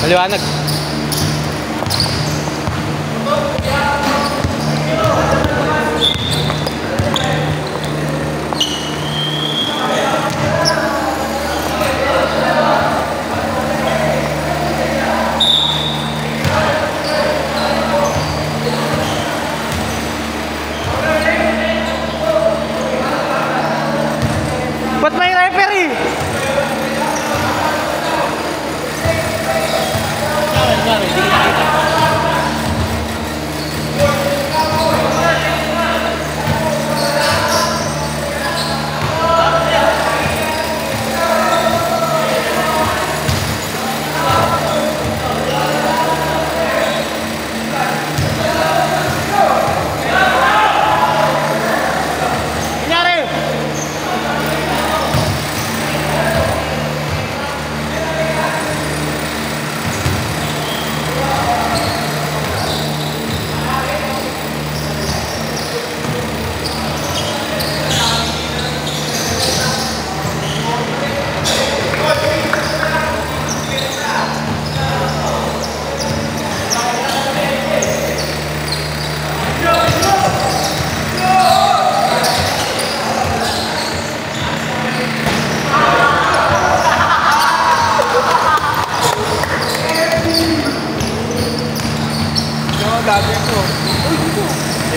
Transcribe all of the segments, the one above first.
Maliwanag. Ba't may referee?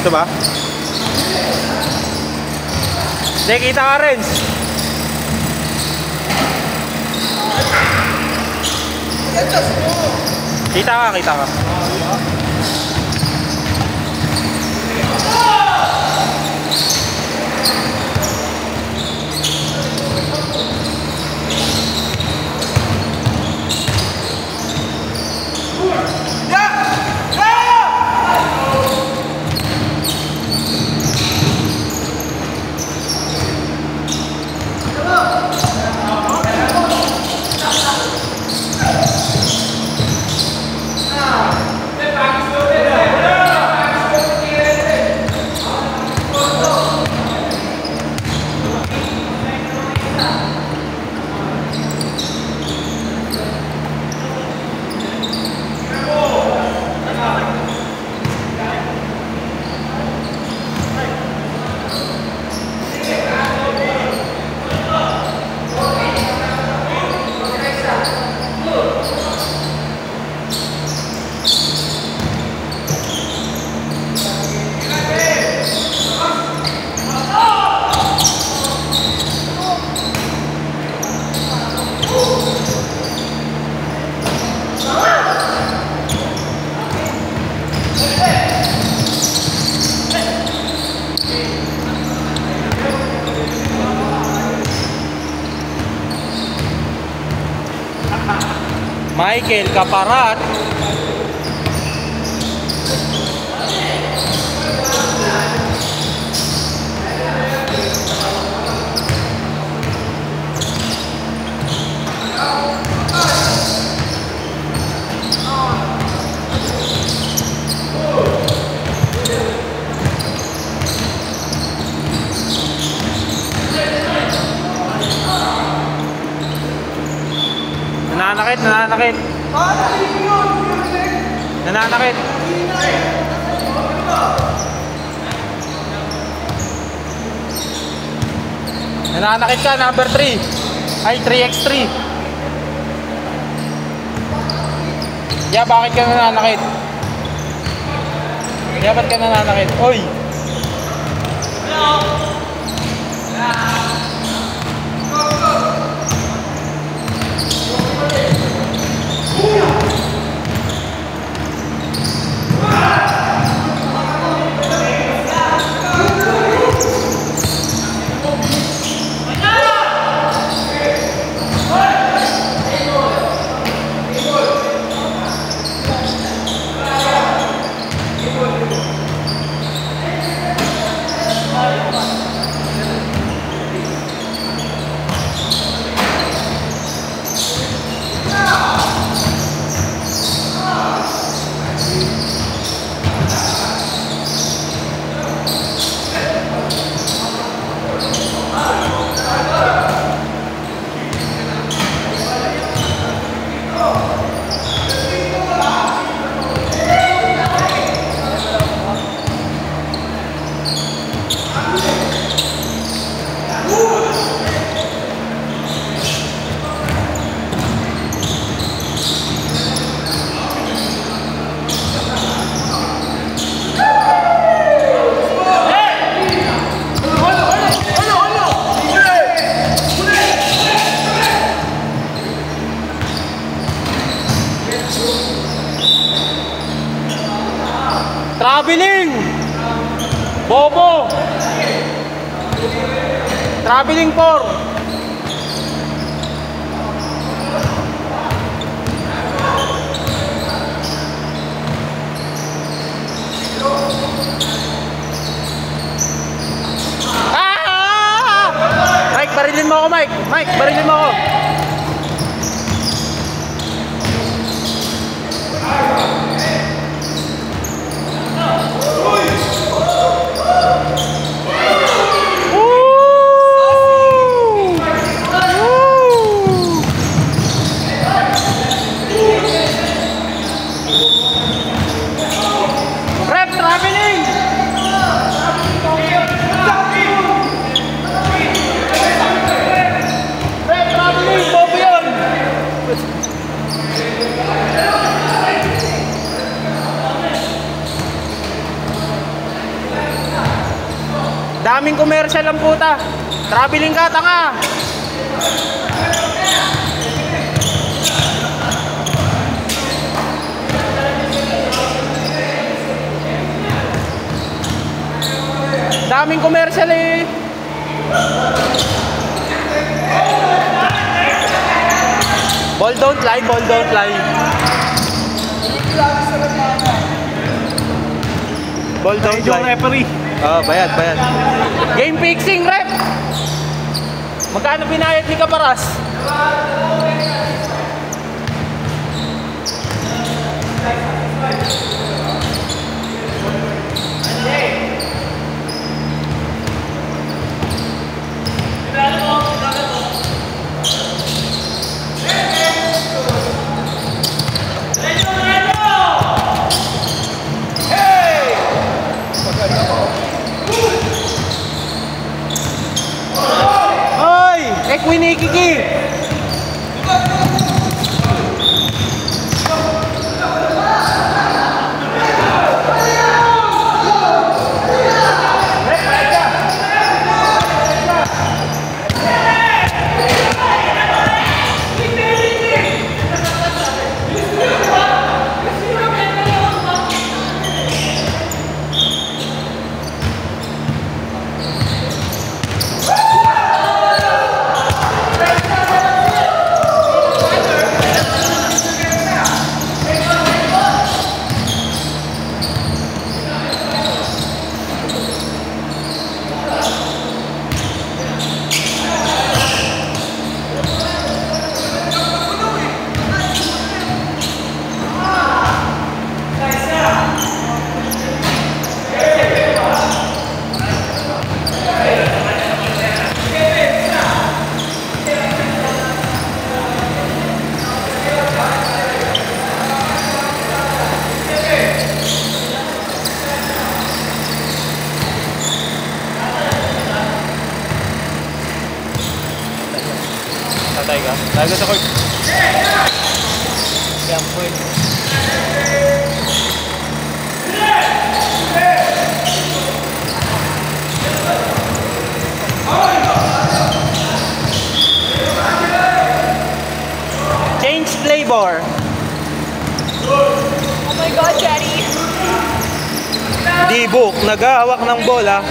Ito ba? Hindi, kita ka rin. Kita ka, kita ka. Michael Caparat. Nananakit, nananakit. Nananakit. Nananakit ka, number 3. Ay, 3x3. Ya, bakit ka nananakit? Ya, ba't ka nananakit? Oy! Traveling! Bobo! Traveling 4. Mike, barilin mo ako, Mike. Mike, barilin mo ako. Rep, traveling! Daming commercial ang puta. Traveling ka, tanga. Daming commercial eh. Ball don't lie, ball don't lie. Ball don't lie. Referee. Oh, bayad, bayad. Game fixing, rep. Magkano binayad ni Kaparas? Winikiki. Tatay ka? Tayo sa court. Yan po eh. Change flavor. Oh my God, Daddy. Dibok, naghahawak ng bola.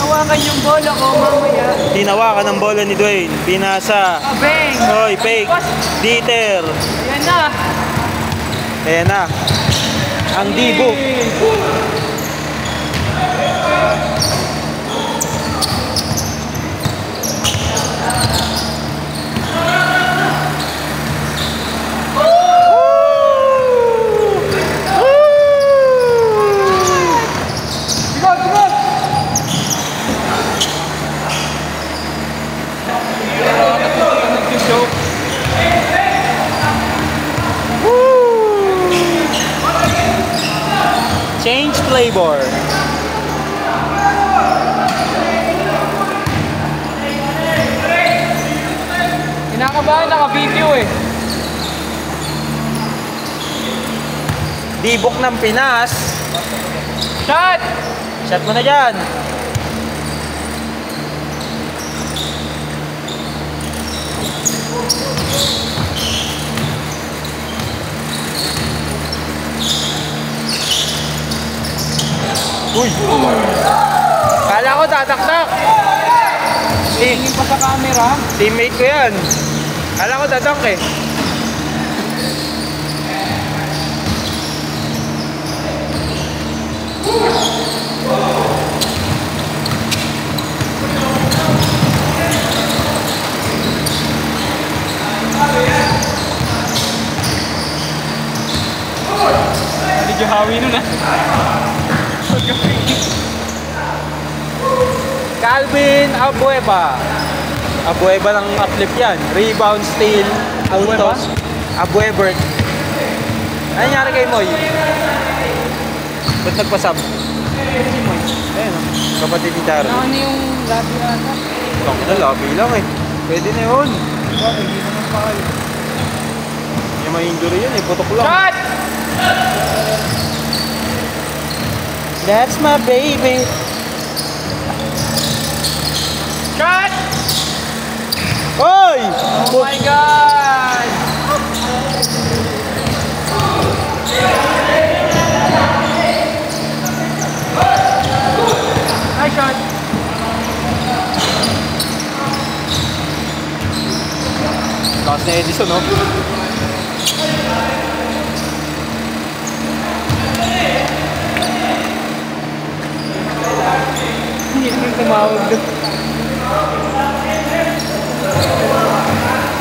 Tinawakan yung bola ko mamaya. Tinawakan ng bola ni Dwayne. Pinasa. Abeng. Hoy, fake. Dieter. Ayan na. Ayan na. Ang Dibok. Change flavor. Kinakabahan, naka-video eh. Dibok ng Pinas. Shot! Shot mo na dyan. Uy! Kala ko tataktak! Tingin pa sa camera. Teammate ko yan. Kala ko tatak eh. Medyo hawi nun ah. Calvin Abueva. Abueva ng uplift yan. Rebound, steal, Abueva? autos. Abuevert. Ano nangyari kay Moy? Ba't nagpasab? Ayun, kapatid ni Darren. Ano yung labi ata? Lang na, labi lang eh. Pwede na yun. Hindi naman pa kayo. Yung may injury yun eh, putok lang. Shot! That's my baby. Shot! Hoy! Oh my God! Nice shot! Lakas na Edison, no? Hindi naman tumawag doon.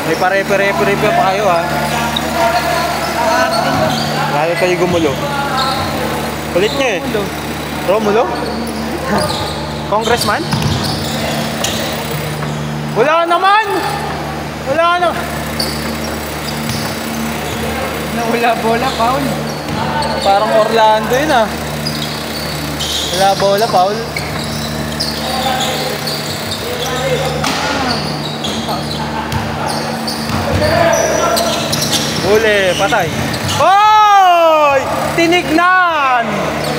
May pare-pare-pare pa kayo, ha? Lalo kayo gumulo. Kulit nyo eh. Romulo? Congressman? Wala naman! Wala na! Nawala bola, Paul. Parang Orlando yun, ah. Wala bola, Paul. Huli, patay. Hoy! Tinignan!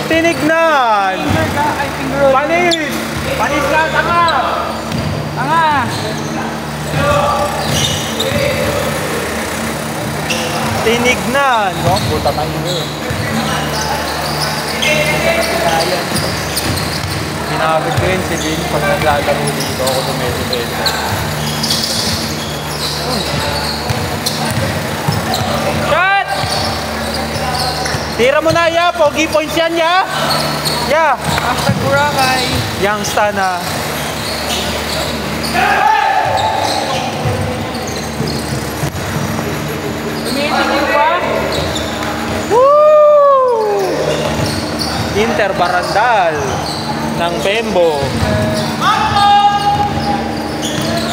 Tinignan! I think roll. Panis! Panis ka, tanga! Tanga! Tinignan! Oh, puta tayo yun. Ginamit ko yun si Vin pag naglalaro dito ako dumedibento. Shot! Tira mo na, ya! Pogi points yan, ya! Ya! Hashtag Boracay. Youngsta na. Tumitigil pa? Woo! Inter Barandal ng Pembo.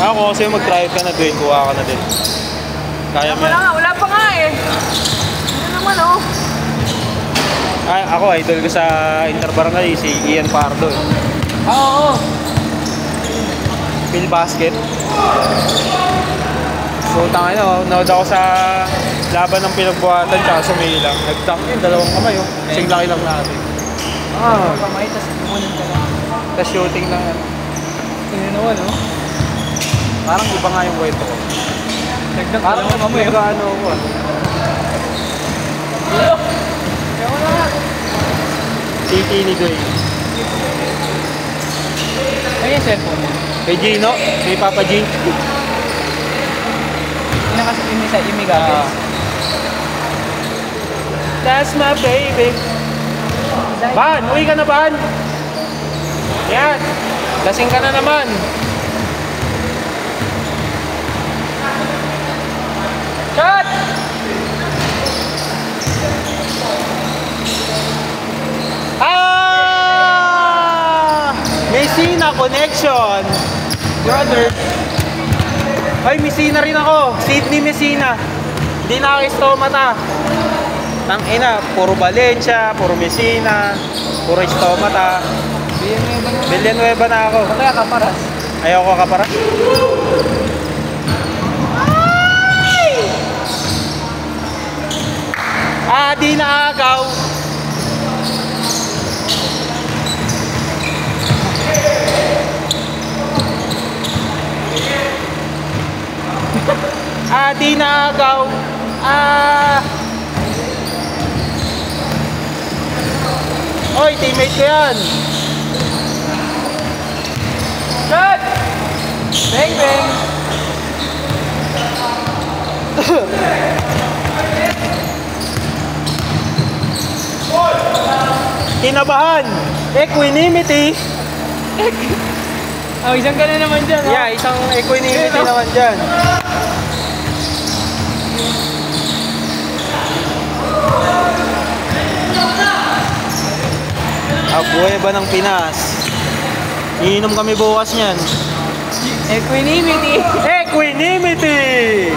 Ako kasi mag-try ka na doon, kuha ka na din. Kaya mo Wala yan. nga, wala pa nga eh. Ano naman oh. Ay, ako, idol ko sa Inter Barangay, si Ian Pardo. Oo. Phil Basket. Putang ina, nanood ako sa laban ng pinagbuhatan tsaka sa Maylang. Nag-dunk yun, dalawang kamay oh. Kasing laki lang natin. Ah, Kamay, tas tumunin ka lang. tas shooting lang yan. Tingnan naman oh. Parang iba nga yung kwento ko. Nagdak Parang ka mo eh. nag-ano ako ah. Kaya wala nga. Titi ni Doy. Ay, yung cellphone mo. Kay Gino, kay Papa G. Pinakasipin sa Imigates. That's my baby. Ban, uwi ka na, Ban. Yan. Lasing ka na naman. Shot! Messina connection. Brother. Ay, Messina rin ako. Sydney Messina. Hindi na ako Estomata. Tangina, puro Valencia, puro Messina, puro Estomata. Villanueva na ako. Kaya Kaparas. Ayoko Kaparas. Di naagaw. Di naagaw. Oy, teammate ko yan. Shot! Bang, bang! Kinabahan. Equanimity. Oh, isang ka na naman dyan, Yeah, isang equanimity naman dyan. Buhay ba ng Pinas? Iinom kami bukas niyan. Equanimity! Equanimity!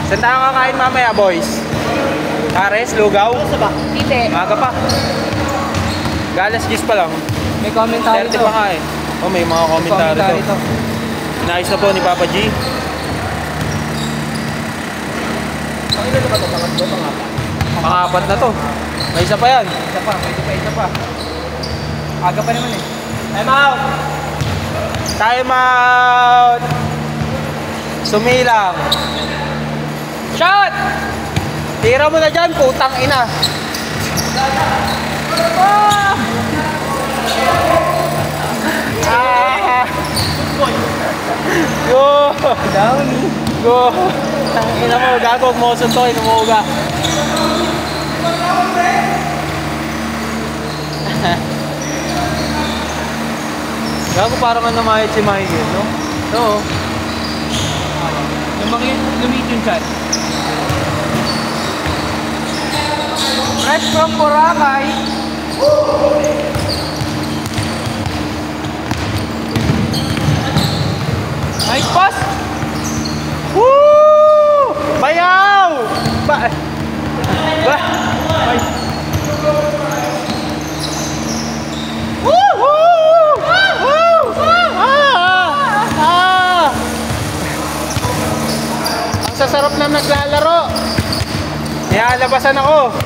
Saan tayo kakain mamaya, boys? Kares, lugaw? Tite. Maga pa. Galas gis pa lang. May commentary 30 to. pa nga eh. Oh, may mga komentary to. Inayos na po ni Papa G. Pakita na ba ito? Pangatlo, pangapat. Pangapat na to. May isa pa yan. Isa pa, isa pa. Aga pa naman eh. Time out! Time out! Sumilang. Shot! Tira mo na dyan, putang ina. Ah! Go! Downy. Go! Tang ina mo, gago mo suntokin, umuuga. Gago parang ano namayad si Michael, no? Oo. Lumit yung chat. Fresh from Boracay. Nice pass. Woo! Bayaw! Ba? Woo! Woo! Woo! Ang sasarap na naglalaro. Nilalabasan ako.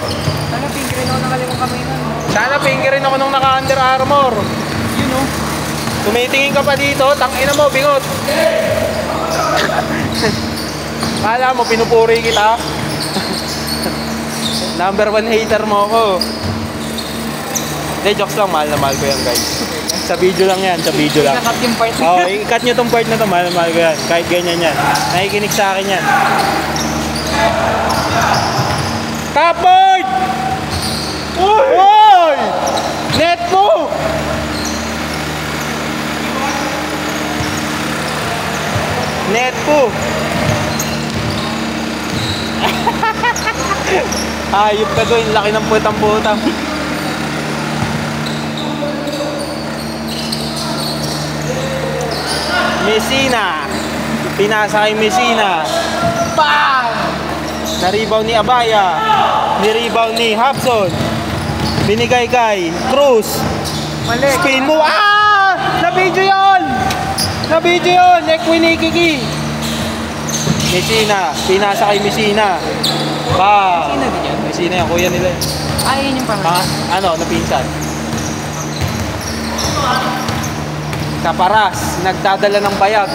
Sana pink rin ako nakalimang kamay na. Sana pingirin ako nung naka-Under Armour. You know. Tumitingin ka pa dito, tangina mo, bingot. Kala mo, pinupuri kita. Number 1 hater mo ako. Hindi, jokes lang, mahal na mahal ko yan, guys. Sa video lang yan, sa video lang. Nakat yung part. Oo, i-cut nyo tong part na to, mahal na mahal ko yan. Kahit ganyan yan. Nakikinig sa akin yan. Kapod! Uy! Net mo! Net po! Ayop ka doon, laki ng putang-putang. Messina! Pinasa kay Messina. Bang! Na-rebound ni Abaya. Ni-rebound ni Hobson. Binigay kay Cruz. Mali. Spin mo. Ah! Na-video yun! Na-video yun! Ekwinikiki. Messina. Pinasa kay Messina. Bang! Sino din yan? Messina yan. Kuya nila. Ay, yun yung pangalan. Ano? Napinsan. Kaparas. Nagdadala ng bayag.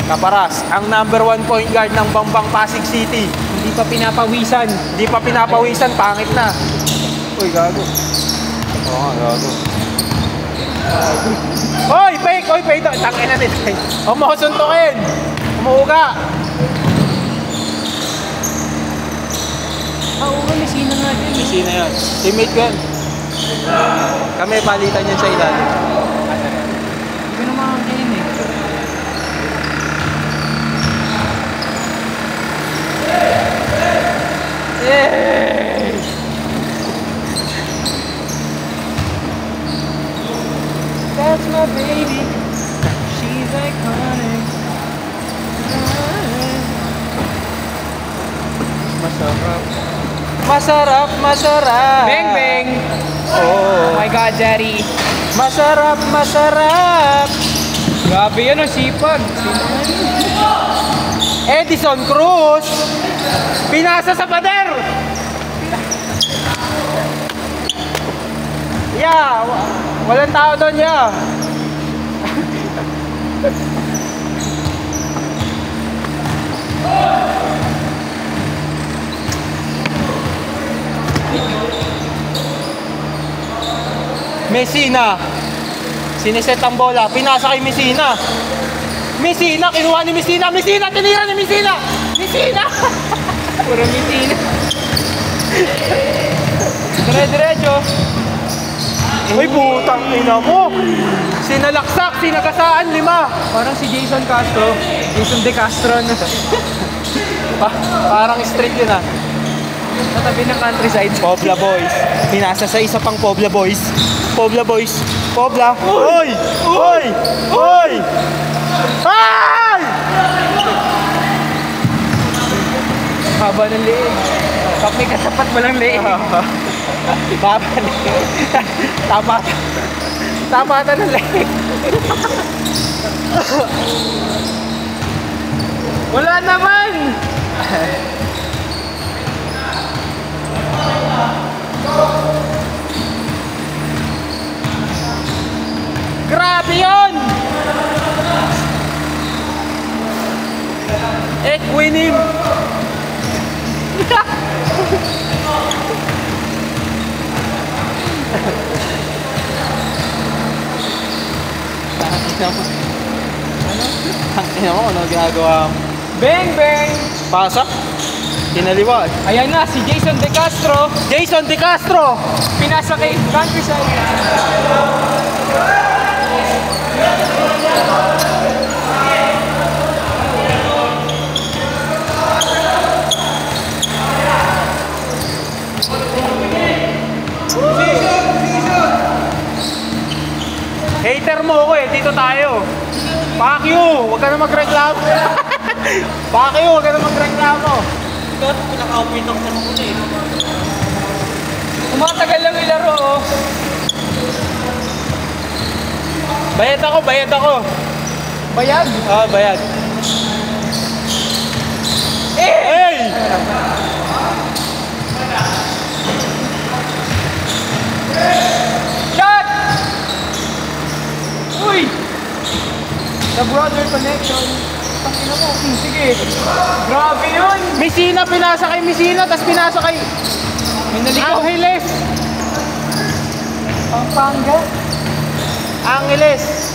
Kaparas, ang number 1 point guard ng Bambang Pasig City. Hindi pa pinapawisan. Hindi pa pinapawisan, pangit na. Uy, gago. Oo nga, gago. Hoy, fake! Hoy, fake! Tangin na nito. Umusuntukin! Umuuga! Oo, may sino nga din. May sino yan? Teammate ko yan. Kami palitan yan sa ilalim. Hindi ko naman ang game eh. Yay! That's my baby. She's iconic. Masarap. Masarap, masarap. Bang, bang. Oh. Oh my God, Daddy. Masarap, masarap. Grabe yan, ang sipag. Edison Cruz. Pinasa sa pader. Yeah, walang tao doon, yeah. Messina. Siniset ang bola. Pinasa kay Messina. Messina, kinuha ni Messina. Messina, tinira ni Messina. Messina. Puro Messina. Dire-diretso. Uy, putang ina mo. Sinalaksak, sinagasaan, 5. Parang si Jason Castro. Jason De Castro na. Parang street yun ah. Natabi ng countryside. Pobla Boys. Pinasa sa isa pang Pobla Boys. Pobla Boys. Pobla. Uy! Uy! Uy! Ay! Haba ng leeg. Pag may katapat mo lang leeg. Baba ni. Tapatan ng leeg. Wala naman! Grabe yun! Equinim! Tangina mo, ano ginagawa mo? Bang bang! Pasa? Kinaliwat. Ayan na, si Jason De Castro. Jason De Castro! Pinasa kay countryside. Hater mo ako eh, dito tayo. Fuck you! Huwag ka na magreklamo. Fuck you! Huwag ka na magreklamo. Ito, pinaka-opitok na muna eh. Umatagal lang ilaro oh. Bayad ako, bayad ako. Bayag. Ah, bayad. Hey! Shot! Uy! The brother connection. Pakina mo. Sige. Grabe yun. Messina, pinasa kay Messina, tapos pinasa kay Angeles. Pampanga. Angeles.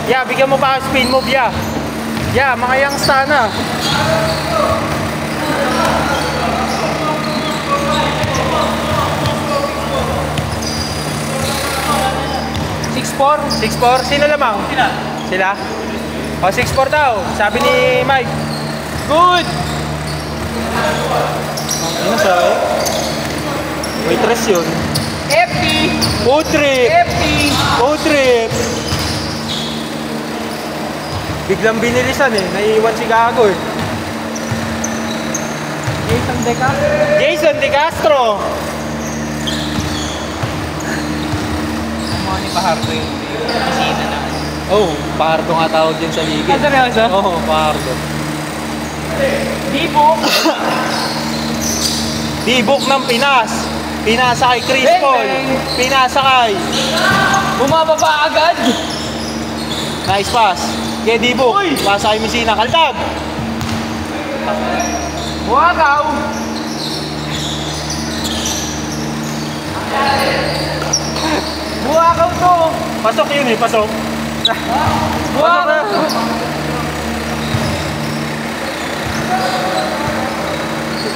Yeah, bigyan mo pa ang spin move, yeah. Yeah, mga youngsta na. Six-four. 6-4, sino lamang? Sila? O, 6-4 daw, sabi ni Mike. Good. Ano sa'yo? Waitress yun. FT. Food trip! FT. Food trip! Biglang binilisan eh, naiiwan si Gago eh. Jason De Castro. Jason De Castro! Mga ni Pahardo yung pisina na. Oh, Pahardo nga tawag din sa ligid. Ah, seryoso? Oo, Pahardo. Dibo. Dibok ng Pinas. Pinasa kay Chris Bang, Paul. bang. Pinasa kay. Bumababa agad. Nice pass. Kay Dibok. Uy! Pasa kay Messina. Kaltag. Buwakaw. Buwakaw to. Pasok yun eh, pasok. Buwakaw.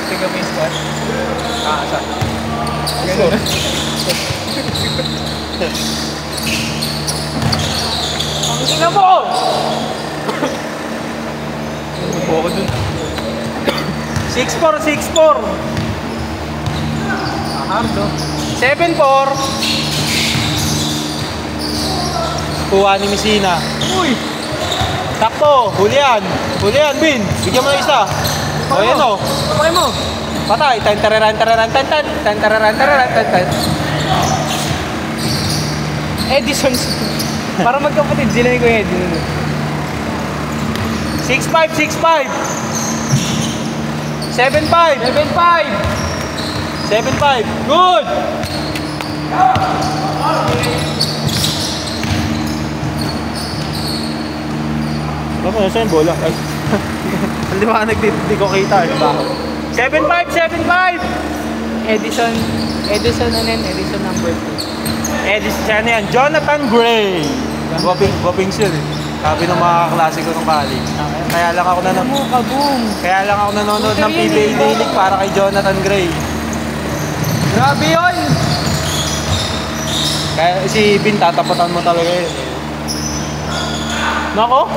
Tiga mo yung squad. Saan? Ganun. Ang ina mo! Buko dun. 6-4, 6-4. Hardo. 7-4. Kuha ni Messina. Uy! Takpo, hulihan. Hulihan, win. Bigyan mo na isa. O, yan o. Patay mo! Patay. Tan tararan tararan tan tan. Tan tararan tararan tan tan. Edison. Para magkapatid sila ni Kuya Edison. 6-5, 6-5. 7-5. 7-5. 7-5. Good! Ba't nasa yung bola? Ay. Ang liwanag dito, di ko kita. 7-5, 7-5! Edison ano yan? Edison number 2. Edison yan. Jonathan Gray. Whopping yun eh. Sabi ng mga kaklase ko ng college. Kaya lang ako Kaya lang ako nanonood ng PBA Daily para kay Jonathan Gray. Grabe yun! Kaya si Bin, tatapatan mo talaga yun. Nako?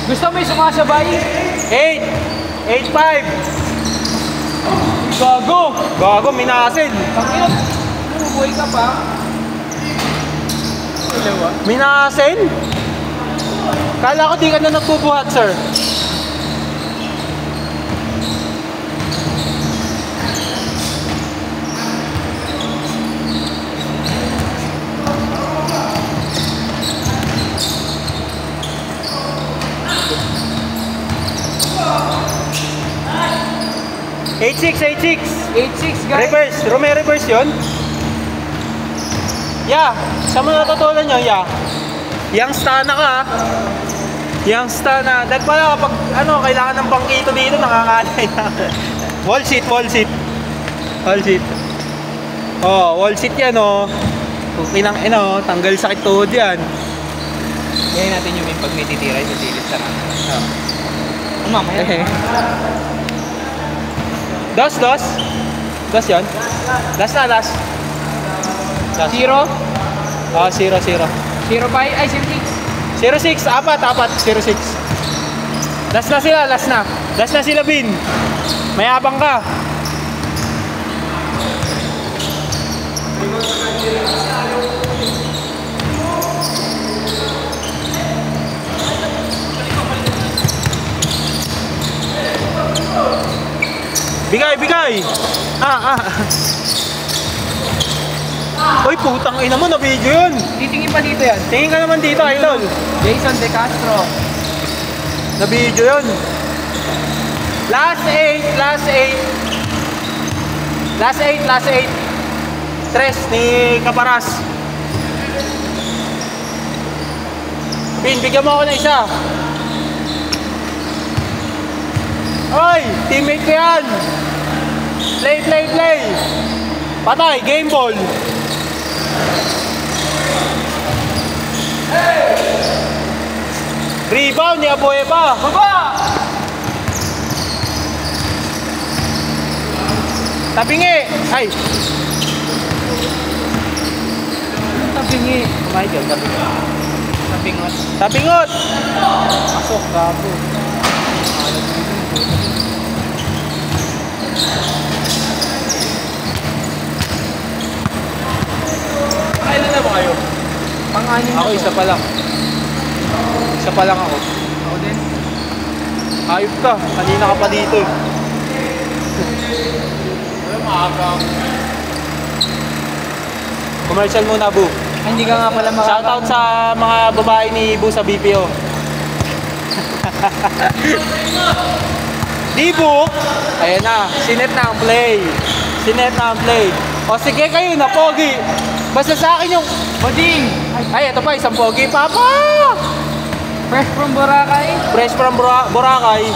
Gusto mo yung sumasabay? 8! 8-5! Gago! Minasin! Panginoon, bumubuhay ka pa? Dalawa? Minasin? Kala ko di ka na nagbubuhat, sir. Eight six, 8-6 guys. reverse, reverse yun? Yeah, sa mga natutunan nyo, yeah. Yang stana ka, ha? Yang stana. Dahil pala kapag kailangan ng bangkito dito, nakakalay na. Wall seat. Oh, wall seat yan, oh. Tanggal sakit tuhod yan. Ngayon natin yung pag may titira sa silid sa natin. Mamaya. Dos yun? Last. 0? 0. 05? Ay, 06. 06, apat, 06. Last na sila, Bin. Mayabang ka. Bigay. Uy, putang ina mo, na-video yun. Titingin pa dito yan. Tingin ka naman dito, idol. Jason De Castro. Na-video yun. Last 8. Tres ni Caparas. Bin, bigyan mo ako na isa. Oy, teammate ko yan. Play. Patay, game ball. Rebound ni Abueva. Baba! Tabingi. Ay. Tabingi. Michael, Tabingot. Tabingot. Pasok, gago. Kailan na ba kayo? Pang-anim Ako, isa pa lang. Ako. Ako din. Ayop ka. Kanina ka pa dito. Commercial muna, Bu. Hindi ka nga pala Shoutout sa mga babae ni Bu sa BPO. Dibu! Ayan na. Sinet na ang play. O sige kayo na, pogi. Basta sa akin yung... Boding! Ay, ito pa. Isang pogi. Papa! Fresh from Boracay. Fresh from Boracay.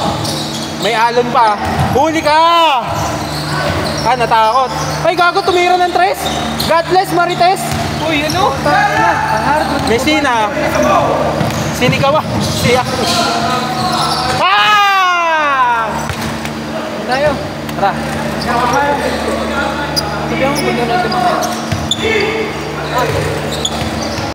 May alon pa. Huli ka! Natakot. Ay, gago, tumira ng tres. God bless, Marites. Uy, ano? Pangarap. Messina. Sinikawa. Siya. Tayo. Tara. Sabi mo, pag gano'n si mga.